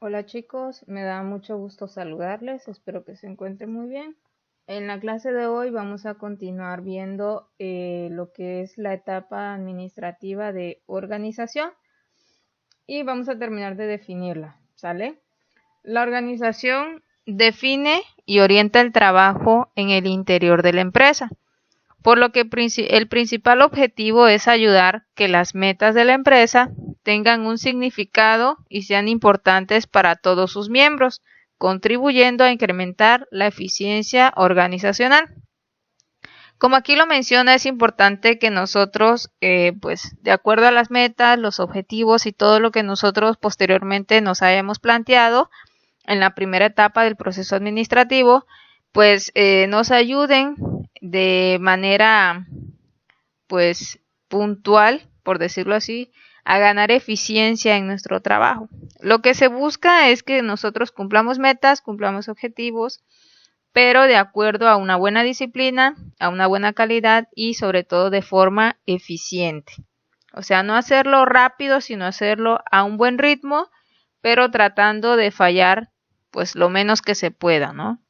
Hola chicos, me da mucho gusto saludarles, espero que se encuentren muy bien. En la clase de hoy vamos a continuar viendo lo que es la etapa administrativa de organización y vamos a terminar de definirla, ¿sale? La organización define y orienta el trabajo en el interior de la empresa, por lo que el principal objetivo es ayudar que las metas de la empresa tengan un significado y sean importantes para todos sus miembros, contribuyendo a incrementar la eficiencia organizacional. Como aquí lo menciona, es importante que nosotros, pues, de acuerdo a las metas, los objetivos y todo lo que nosotros posteriormente nos hayamos planteado en la primera etapa del proceso administrativo, pues nos ayuden de manera pues puntual, por decirlo así, a ganar eficiencia en nuestro trabajo. Lo que se busca es que nosotros cumplamos metas, cumplamos objetivos, pero de acuerdo a una buena disciplina, a una buena calidad y sobre todo de forma eficiente. O sea, no hacerlo rápido, sino hacerlo a un buen ritmo, pero tratando de fallar pues lo menos que se pueda, ¿no?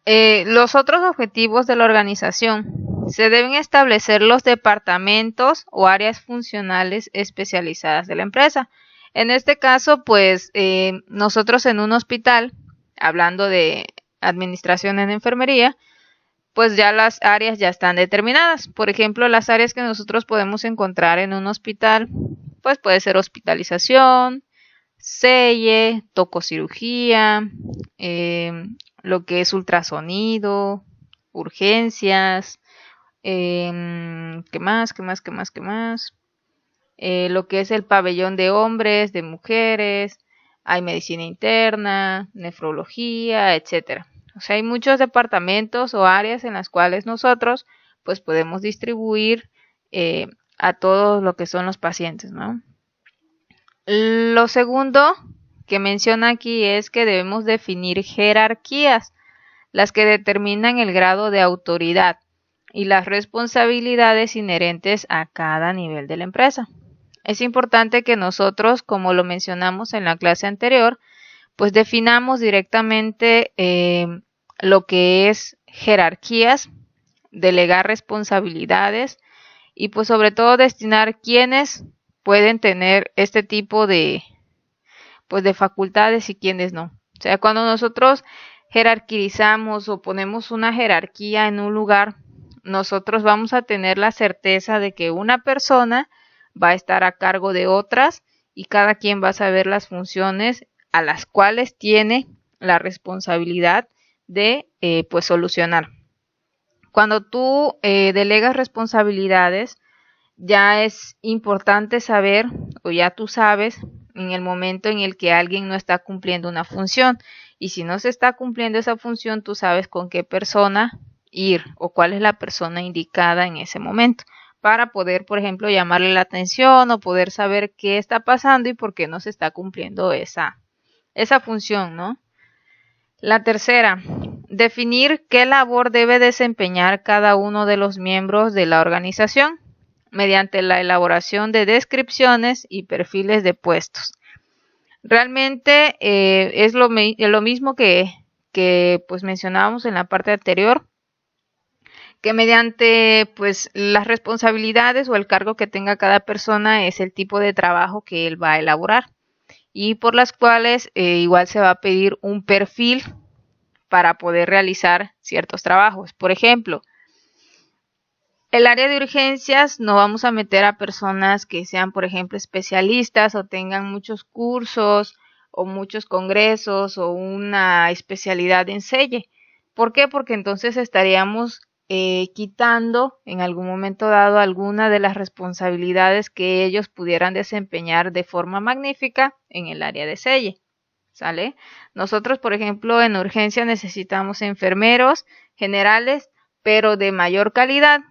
Los otros objetivos de la organización. Se deben establecer los departamentos o áreas funcionales especializadas de la empresa. En este caso, pues nosotros en un hospital, hablando de administración en enfermería, pues ya las áreas ya están determinadas. Por ejemplo, las áreas que nosotros podemos encontrar en un hospital, pues puede ser hospitalización, selle, tococirugía, lo que es ultrasonido, urgencias, ¿qué más? ¿Qué más? ¿Qué más? ¿Qué más? Lo que es el pabellón de hombres, de mujeres, hay medicina interna, nefrología, etcétera. O sea, hay muchos departamentos o áreas en las cuales nosotros pues podemos distribuir a todos lo que son los pacientes, ¿no? Lo segundo que menciona aquí es que debemos definir jerarquías, las que determinan el grado de autoridad y las responsabilidades inherentes a cada nivel de la empresa. Es importante que nosotros, como lo mencionamos en la clase anterior, pues definamos directamente lo que es jerarquías, delegar responsabilidades y pues sobre todo destinar quienes pueden tener este tipo de pues de facultades y quienes no. O sea, cuando nosotros jerarquizamos o ponemos una jerarquía en un lugar, nosotros vamos a tener la certeza de que una persona va a estar a cargo de otras y cada quien va a saber las funciones a las cuales tiene la responsabilidad de pues solucionar. Cuando tú delegas responsabilidades, ya es importante saber, o ya tú sabes, en el momento en el que alguien no está cumpliendo una función. Y si no se está cumpliendo esa función, tú sabes con qué persona ir o cuál es la persona indicada en ese momento para poder, por ejemplo, llamarle la atención o poder saber qué está pasando y por qué no se está cumpliendo esa función, ¿no? La tercera, definir qué labor debe desempeñar cada uno de los miembros de la organización mediante la elaboración de descripciones y perfiles de puestos. Realmente es lo mismo que pues mencionábamos en la parte anterior, que mediante pues las responsabilidades o el cargo que tenga cada persona es el tipo de trabajo que él va a elaborar y por las cuales igual se va a pedir un perfil para poder realizar ciertos trabajos. Por ejemplo, el área de urgencias no vamos a meter a personas que sean, por ejemplo, especialistas o tengan muchos cursos o muchos congresos o una especialidad en selle. ¿Por qué? Porque entonces estaríamos quitando en algún momento dado alguna de las responsabilidades que ellos pudieran desempeñar de forma magnífica en el área de selle. ¿Sale? Nosotros, por ejemplo, en urgencia necesitamos enfermeros generales, pero de mayor calidad.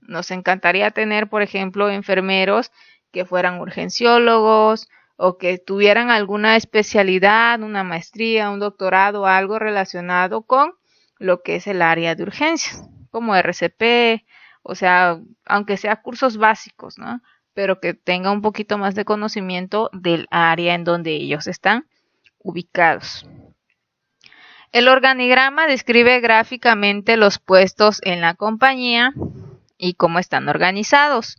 Nos encantaría tener, por ejemplo, enfermeros que fueran urgenciólogos o que tuvieran alguna especialidad, una maestría, un doctorado, algo relacionado con lo que es el área de urgencias, como RCP, o sea, aunque sea cursos básicos, ¿no? pero que tenga un poquito más de conocimiento del área en donde ellos están ubicados. El organigrama describe gráficamente los puestos en la compañía y cómo están organizados.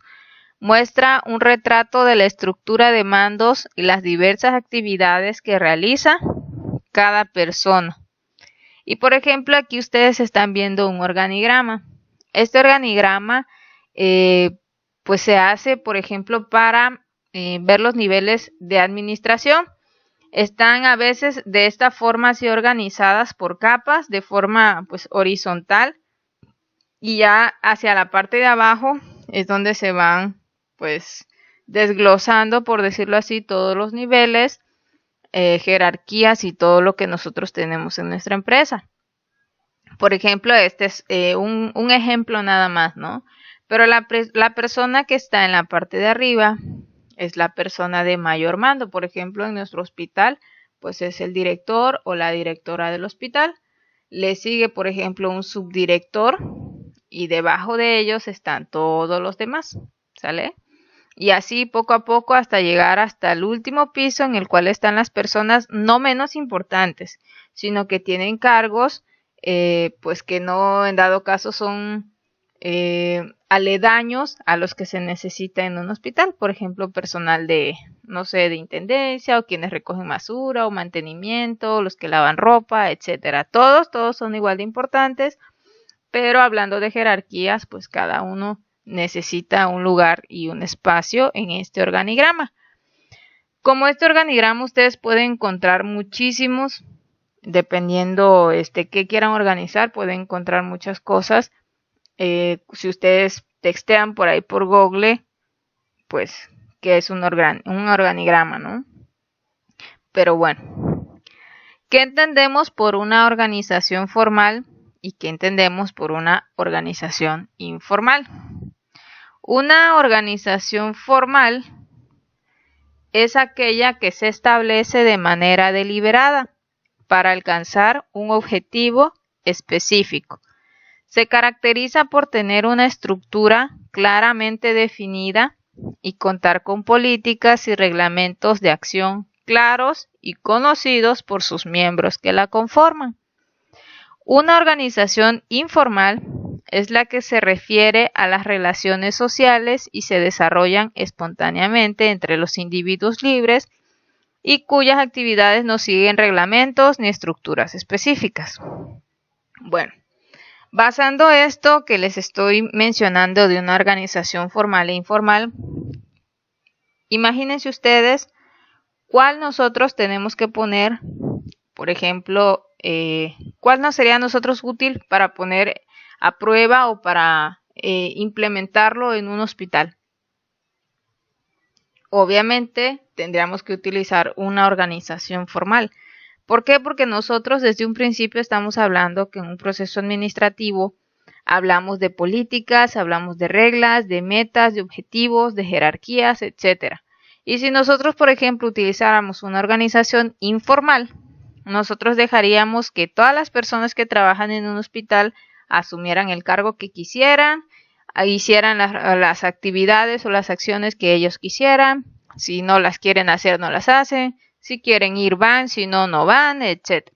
Muestra un retrato de la estructura de mandos y las diversas actividades que realiza cada persona. Y por ejemplo, aquí ustedes están viendo un organigrama. Este organigrama pues se hace, por ejemplo, para ver los niveles de administración. Están a veces de esta forma así organizadas por capas, de forma pues horizontal, y ya hacia la parte de abajo es donde se van pues desglosando, por decirlo así, todos los niveles, jerarquías y todo lo que nosotros tenemos en nuestra empresa. Por ejemplo, este es un ejemplo nada más, ¿no? Pero la persona que está en la parte de arriba es la persona de mayor mando. Por ejemplo, en nuestro hospital, pues es el director o la directora del hospital. Le sigue, por ejemplo, un subdirector y debajo de ellos están todos los demás, ¿sale? Y así poco a poco hasta llegar hasta el último piso en el cual están las personas no menos importantes, sino que tienen cargos pues que no en dado caso son aledaños a los que se necesita en un hospital, por ejemplo, personal de, no sé, de intendencia o quienes recogen basura o mantenimiento, los que lavan ropa, etcétera. Todos son igual de importantes, pero hablando de jerarquías, pues cada uno necesita un lugar y un espacio en este organigrama. Como este organigrama ustedes pueden encontrar muchísimos, dependiendo qué quieran organizar, pueden encontrar muchas cosas. Si ustedes textean por ahí por Google, pues que es un organigrama, ¿no? Pero bueno, ¿qué entendemos por una organización formal y qué entendemos por una organización informal? Una organización formal es aquella que se establece de manera deliberada para alcanzar un objetivo específico. Se caracteriza por tener una estructura claramente definida y contar con políticas y reglamentos de acción claros y conocidos por sus miembros que la conforman. Una organización informal es la que se refiere a las relaciones sociales y se desarrollan espontáneamente entre los individuos libres y cuyas actividades no siguen reglamentos ni estructuras específicas. Bueno, basando esto que les estoy mencionando de una organización formal e informal, imagínense ustedes cuál nosotros tenemos que poner, por ejemplo, cuál nos sería a nosotros útil para poner a prueba o para implementarlo en un hospital. Obviamente tendríamos que utilizar una organización formal. ¿Por qué? Porque nosotros desde un principio estamos hablando que en un proceso administrativo hablamos de políticas, hablamos de reglas, de metas, de objetivos, de jerarquías, etc. Y si nosotros, por ejemplo, utilizáramos una organización informal, nosotros dejaríamos que todas las personas que trabajan en un hospital asumieran el cargo que quisieran, hicieran las actividades o las acciones que ellos quisieran. Si no las quieren hacer, no las hacen. Si quieren ir, van. Si no, no van, etc.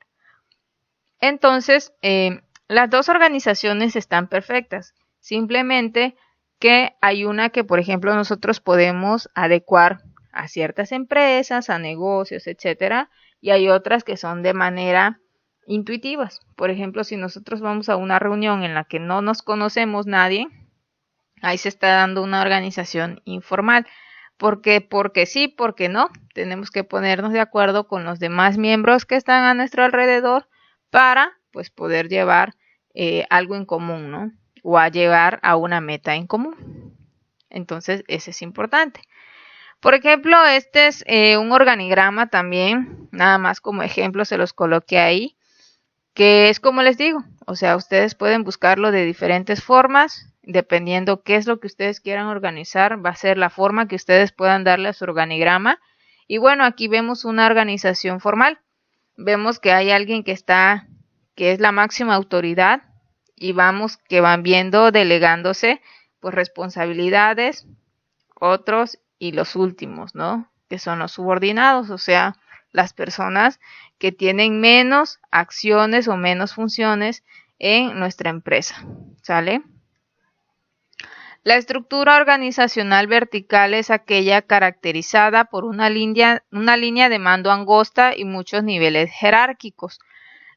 Entonces, las dos organizaciones están perfectas. Simplemente que hay una que, por ejemplo, nosotros podemos adecuar a ciertas empresas, a negocios, etc. Y hay otras que son de manera intuitivas. Por ejemplo, si nosotros vamos a una reunión en la que no nos conocemos nadie, ahí se está dando una organización informal. Porque sí, porque no. Tenemos que ponernos de acuerdo con los demás miembros que están a nuestro alrededor para pues poder llevar algo en común, ¿no? O a llegar a una meta en común. Entonces, eso es importante. Por ejemplo, este es un organigrama también, nada más como ejemplo se los coloqué ahí, que es como les digo, o sea, ustedes pueden buscarlo de diferentes formas, dependiendo qué es lo que ustedes quieran organizar, va a ser la forma que ustedes puedan darle a su organigrama. Y bueno, aquí vemos una organización formal, vemos que hay alguien que es la máxima autoridad y vamos que van viendo delegándose pues responsabilidades otros y los últimos, ¿no? Que son los subordinados, o sea, las personas que tienen menos acciones o menos funciones en nuestra empresa, ¿sale? La estructura organizacional vertical es aquella caracterizada por una línea de mando angosta y muchos niveles jerárquicos.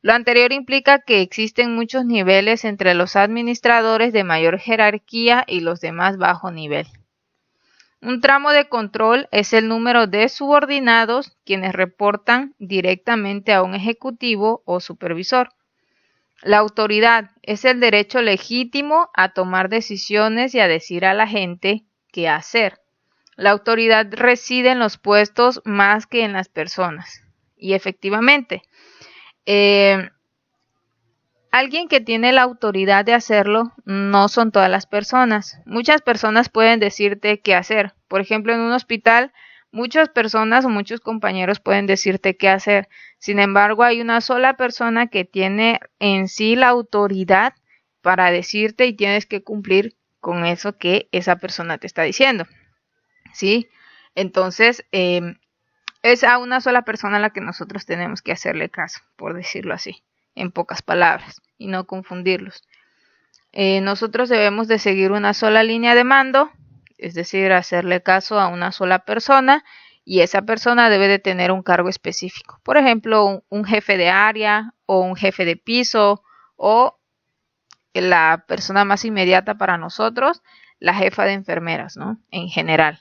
Lo anterior implica que existen muchos niveles entre los administradores de mayor jerarquía y los de más bajo nivel. Un tramo de control es el número de subordinados quienes reportan directamente a un ejecutivo o supervisor. La autoridad es el derecho legítimo a tomar decisiones y a decir a la gente qué hacer. La autoridad reside en los puestos más que en las personas. Y efectivamente, alguien que tiene la autoridad de hacerlo no son todas las personas. Muchas personas pueden decirte qué hacer. Por ejemplo, en un hospital, muchas personas o muchos compañeros pueden decirte qué hacer. Sin embargo, hay una sola persona que tiene en sí la autoridad para decirte y tienes que cumplir con eso que esa persona te está diciendo. ¿Sí? Entonces, es a una sola persona a la que nosotros tenemos que hacerle caso, por decirlo así, en pocas palabras, y no confundirlos. Nosotros debemos de seguir una sola línea de mando, es decir, hacerle caso a una sola persona, y esa persona debe de tener un cargo específico. Por ejemplo, un jefe de área o un jefe de piso o la persona más inmediata para nosotros, la jefa de enfermeras, ¿no? En general.